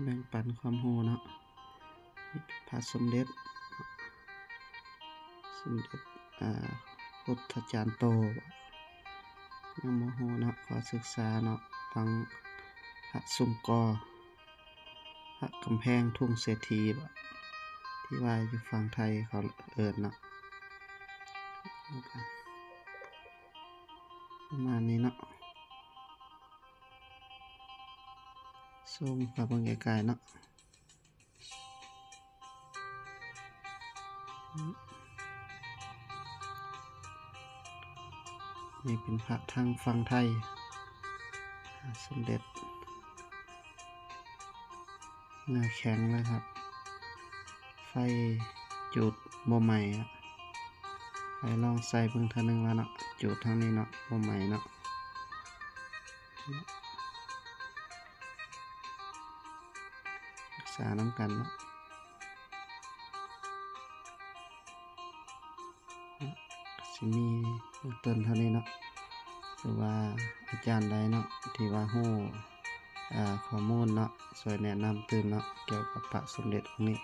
แบ่งปันความรู้เนาะพระสมเด็จพุทธจารย์โตยังบ่รู้เนาะขอศึกษาเนาะฟังพระสุมกอพระกำแพงทุ่งเศรษฐีที่ว่าอยู่ฝั่งไทยเขาเอิ้นเนาะประมาณนี้เนาะซูมเข้าเบิ่งใกล้ๆเนาะนี่เป็นพระทางฝั่งไทยสมเด็จเนื้อแข็งเลยครับไฟจุดบ่ไหม้ไปลองใส่เบิ่งเทื่อนึงแล้วเนาะจุดทางนี้เนาะบ่ไหม้เนาะรักษานำกันเนาะสิมีเบื้องต้นเท่านี้เนาะหรือว่าอาจารย์ใดเนาะที่ว่ารู้ข้อมูลเนาะช่วยแนะนำตื่นเนาะเกี่ยวกับพระสมเด็จองค์นี้